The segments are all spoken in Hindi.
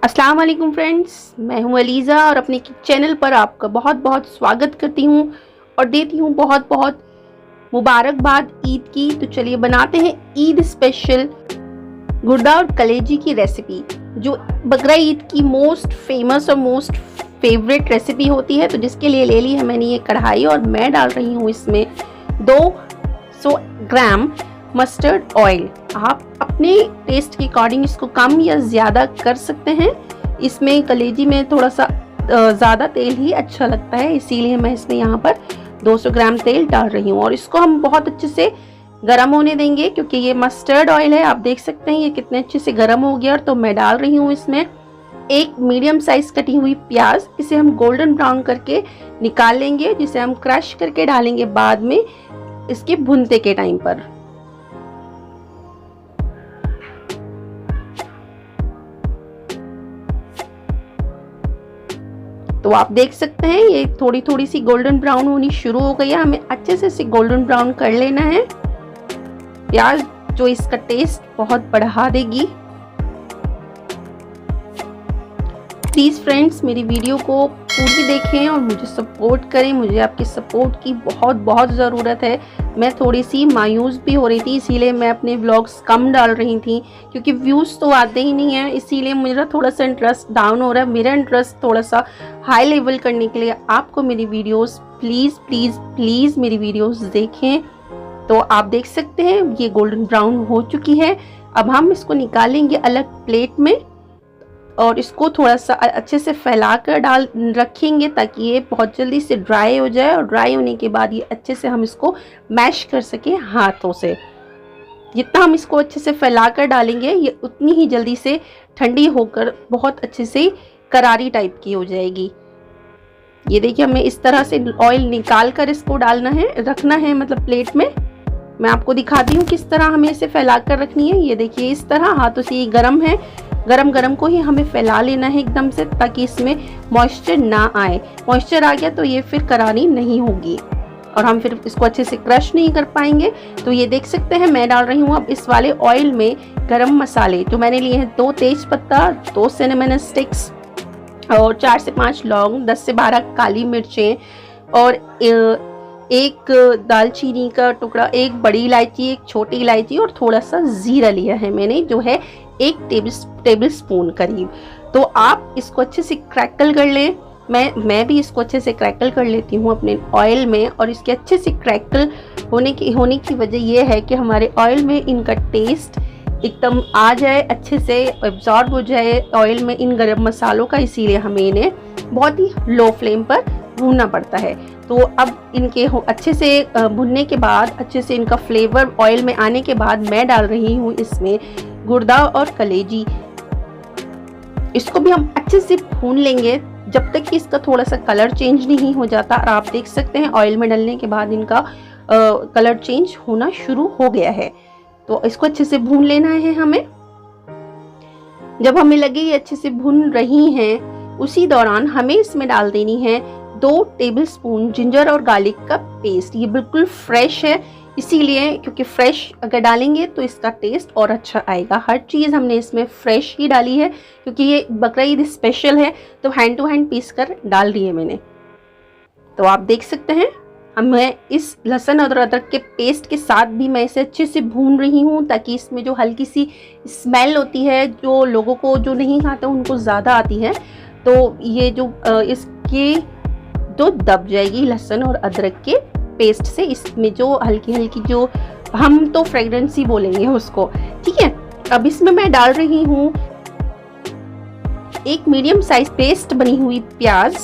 अस्सलाम वालेकुम फ्रेंड्स, मैं हूं अलीज़ा और अपने चैनल पर आपका बहुत बहुत स्वागत करती हूं और देती हूं बहुत बहुत मुबारकबाद ईद की। तो चलिए बनाते हैं ईद स्पेशल गुर्दा और कलेजी की रेसिपी, जो बकरा ईद की मोस्ट फेमस और मोस्ट फेवरेट रेसिपी होती है। तो जिसके लिए ले ली है मैंने ये कढ़ाई और मैं डाल रही हूँ इसमें 200 ग्राम मस्टर्ड ऑयल। आप अपने टेस्ट के अकॉर्डिंग इसको कम या ज़्यादा कर सकते हैं। इसमें कलेजी में थोड़ा सा ज़्यादा तेल ही अच्छा लगता है, इसीलिए मैं इसमें यहाँ पर 200 ग्राम तेल डाल रही हूँ और इसको हम बहुत अच्छे से गर्म होने देंगे, क्योंकि ये मस्टर्ड ऑयल है। आप देख सकते हैं ये कितने अच्छे से गर्म हो गया। तो मैं डाल रही हूँ इसमें एक मीडियम साइज कटी हुई प्याज। इसे हम गोल्डन ब्राउन करके निकाल लेंगे, जिसे हम क्रश करके डालेंगे बाद में इसके भुनते के टाइम पर। तो आप देख सकते हैं ये थोड़ी थोड़ी सी गोल्डन ब्राउन होनी शुरू हो गई है। हमें अच्छे से इसे गोल्डन ब्राउन कर लेना है। प्याज जो इसका टेस्ट बहुत बढ़ा देगी। प्लीज फ्रेंड्स मेरी वीडियो को पूरी देखें और मुझे सपोर्ट करें। मुझे आपकी सपोर्ट की बहुत बहुत ज़रूरत है। मैं थोड़ी सी मायूस भी हो रही थी, इसीलिए मैं अपने व्लॉग्स कम डाल रही थी, क्योंकि व्यूज़ तो आते ही नहीं है। इसीलिए मेरा थोड़ा सा इंटरेस्ट डाउन हो रहा है। मेरा इंटरेस्ट थोड़ा सा हाई लेवल करने के लिए आपको मेरी वीडियोस प्लीज़ प्लीज़ प्लीज़ मेरी वीडियोस देखें। तो आप देख सकते हैं ये गोल्डन ब्राउन हो चुकी है। अब हम इसको निकालेंगे अलग प्लेट में और इसको थोड़ा सा अच्छे से फैला कर डाल रखेंगे, ताकि ये बहुत जल्दी से ड्राई हो जाए। और ड्राई होने के बाद ये अच्छे से हम इसको मैश कर सके हाथों से। जितना हम इसको अच्छे से फैला कर डालेंगे, ये उतनी ही जल्दी से ठंडी होकर बहुत अच्छे से करारी टाइप की हो जाएगी। ये देखिए, हमें इस तरह से ऑयल निकाल कर इसको डालना है, रखना है, मतलब प्लेट में। मैं आपको दिखाती हूँ किस तरह हमें इसे फैला कर रखनी है। ये देखिए, इस तरह हाथों से ये गर्म है, गरम गरम को ही हमें फैला लेना है एकदम से, ताकि इसमें मॉइस्चर ना आए। मॉइस्चर आ गया तो ये फिर करारी नहीं होगी और हम फिर इसको अच्छे से क्रश नहीं कर पाएंगे। तो ये देख सकते हैं मैं डाल रही हूँ अब इस वाले ऑयल में गरम मसाले, जो मैंने लिए हैं 2 तेज पत्ता, 2 सिनेमन स्टिक्स और 4 से 5 लौंग, 10 से 12 काली मिर्चें और एक दालचीनी का टुकड़ा, एक बड़ी इलायची, एक छोटी इलायची और थोड़ा सा जीरा लिया है मैंने, जो है 1 टेबल स्पून करीब। तो आप इसको अच्छे से क्रैकल कर लें। मैं भी इसको अच्छे से क्रैकल कर लेती हूँ अपने ऑयल में। और इसके अच्छे से क्रैकल होने की वजह यह है कि हमारे ऑयल में इनका टेस्ट एकदम आ जाए, अच्छे से एब्जॉर्ब हो जाए ऑयल में इन गरम मसालों का। इसीलिए हमें इन्हें बहुत ही लो फ्लेम पर भूनना पड़ता है। तो अब इनके अच्छे से भुनने के बाद, अच्छे से इनका फ्लेवर ऑयल में आने के बाद मैं डाल रही हूँ इसमें गुर्दा और कलेजी। इसको भी हम अच्छे से भून लेंगे जब तक कि इसका थोड़ा सा कलर चेंज नहीं हो जाता। और आप देख सकते हैं ऑयल में डालने के बाद इनका कलर चेंज होना शुरू हो गया है। तो इसको अच्छे से भून लेना है हमें। जब हमें लगे ये अच्छे से भून रही हैं, उसी दौरान हमें इसमें डाल देनी है 2 टेबलस्पून जिंजर और गार्लिक का पेस्ट। ये बिल्कुल फ्रेश है, इसीलिए, क्योंकि फ्रेश अगर डालेंगे तो इसका टेस्ट और अच्छा आएगा। हर चीज़ हमने इसमें फ्रेश ही डाली है, क्योंकि ये बकरा ईद स्पेशल है। तो हैंड टू हैंड पीस कर डाल रही है मैंने। तो आप देख सकते हैं मैं इस लहसुन और अदरक के पेस्ट के साथ भी मैं इसे अच्छे से भून रही हूँ, ताकि इसमें जो हल्की सी स्मेल होती है, जो लोगों को जो नहीं खाते उनको ज़्यादा आती है, तो ये जो इसके तो दब जाएगी लहसुन और अदरक के पेस्ट से। इसमें जो हल्की हल्की, जो हम तो फ्रेग्रेंस ही बोलेंगे उसको, ठीक है। अब इसमें मैं डाल रही हूँ एक मीडियम साइज पेस्ट बनी हुई प्याज।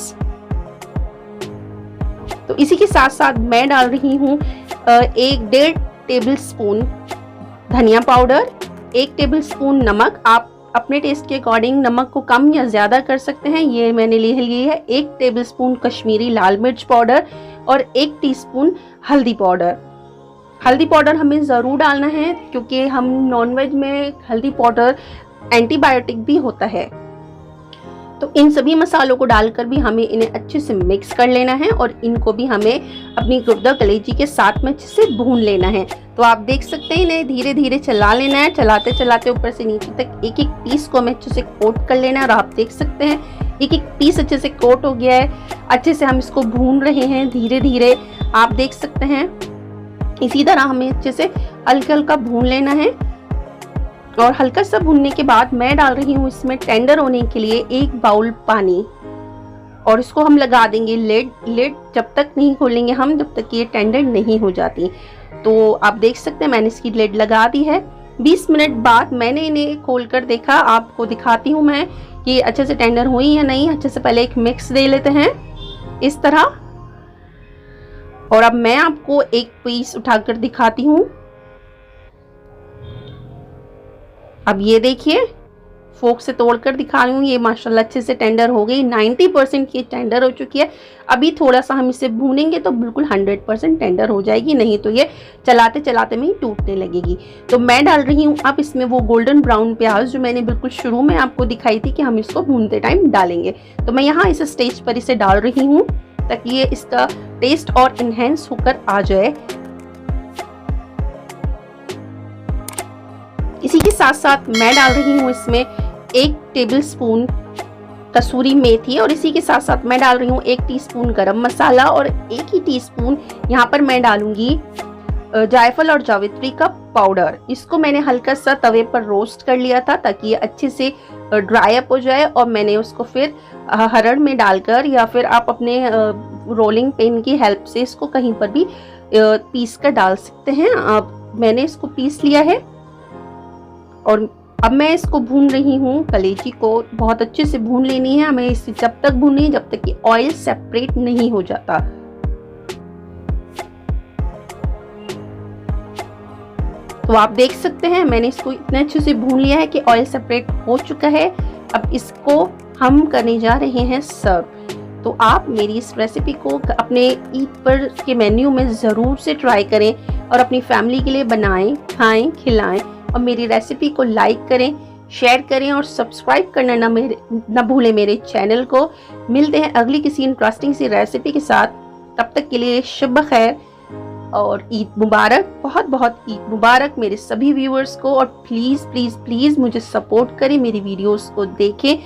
तो इसी के साथ साथ मैं डाल रही हूँ 1.5 टेबल स्पून धनिया पाउडर, 1 टेबल स्पून नमक। आप अपने टेस्ट के अकॉर्डिंग नमक को कम या ज़्यादा कर सकते हैं। ये मैंने ले ली है 1 टेबल स्पून कश्मीरी लाल मिर्च पाउडर और 1 टीस्पून हल्दी पाउडर। हल्दी पाउडर हमें ज़रूर डालना है, क्योंकि हम नॉनवेज में हल्दी पाउडर एंटीबायोटिक भी होता है। तो इन सभी मसालों को डालकर भी हमें इन्हें अच्छे से मिक्स कर लेना है और इनको भी हमें अपनी गुर्दा कलेजी के साथ में अच्छे से भून लेना है। तो आप देख सकते हैं इन्हें धीरे धीरे चला लेना है, चलाते चलाते ऊपर से नीचे तक एक एक पीस को हमें अच्छे से कोट कर लेना है। और आप देख सकते हैं एक एक पीस अच्छे से कोट हो गया है, अच्छे से हम इसको भून रहे हैं धीरे धीरे। आप देख सकते हैं इसी तरह हमें अच्छे से हल्का हल्का भून लेना है। और हल्का सा भूनने के बाद मैं डाल रही हूँ इसमें टेंडर होने के लिए 1 बाउल पानी, और इसको हम लगा देंगे लिड जब तक नहीं खोलेंगे हम, जब तक ये टेंडर नहीं हो जाती। तो आप देख सकते हैं मैंने इसकी लिड लगा दी है। 20 मिनट बाद मैंने इन्हें खोल कर देखा, आपको दिखाती हूँ मैं कि अच्छे से टेंडर हुई या नहीं। अच्छे से पहले एक मिक्स दे लेते हैं इस तरह, और अब मैं आपको एक पीस उठाकर दिखाती हूँ। अब ये देखिए फोक से तोड़कर दिखा रही हूँ, ये माशाल्लाह अच्छे से टेंडर हो गई, 90% ये टेंडर हो चुकी है। अभी थोड़ा सा हम इसे भूनेंगे तो बिल्कुल 100% टेंडर हो जाएगी, नहीं तो ये चलाते चलाते में ही टूटने लगेगी। तो मैं डाल रही हूँ अब इसमें वो गोल्डन ब्राउन प्याज जो मैंने बिल्कुल शुरू में आपको दिखाई थी कि हम इसको भूनते टाइम डालेंगे। तो मैं यहाँ इस स्टेज पर इसे डाल रही हूँ ताकि ये इसका टेस्ट और इनहेंस होकर आ जाए। इसी के साथ साथ मैं डाल रही हूँ इसमें 1 टेबलस्पून कसूरी मेथी, और इसी के साथ साथ मैं डाल रही हूँ 1 टीस्पून गरम मसाला, और 1 ही टीस्पून यहाँ पर मैं डालूंगी जायफल और जावित्री का पाउडर। इसको मैंने हल्का सा तवे पर रोस्ट कर लिया था ताकि ये अच्छे से ड्राई अप हो जाए, और मैंने उसको फिर हरड़ में डालकर या फिर आप अपने रोलिंग पिन की हेल्प से इसको कहीं पर भी पीस कर डाल सकते हैं। अब मैंने इसको पीस लिया है और अब मैं इसको भून रही हूँ। कलेजी को बहुत अच्छे से भून लेनी है हमें, इसे जब तक भूननी है जब तक कि ऑयल सेपरेट नहीं हो जाता। तो आप देख सकते हैं मैंने इसको इतने अच्छे से भून लिया है कि ऑयल सेपरेट हो चुका है। अब इसको हम करने जा रहे हैं सर्व। तो आप मेरी इस रेसिपी को अपने ईद पर के मेन्यू में ज़रूर से ट्राई करें और अपनी फैमिली के लिए बनाएं, खाएं, खिलाएं, और मेरी रेसिपी को लाइक करें, शेयर करें और सब्सक्राइब करना ना भूलें मेरे चैनल को। मिलते हैं अगली किसी इंटरेस्टिंग सी रेसिपी के साथ, तब तक के लिए शुभ खैर और ईद मुबारक। बहुत बहुत ईद मुबारक मेरे सभी व्यूअर्स को। और प्लीज़ प्लीज़ प्लीज़ मुझे सपोर्ट करें, मेरी वीडियोस को देखें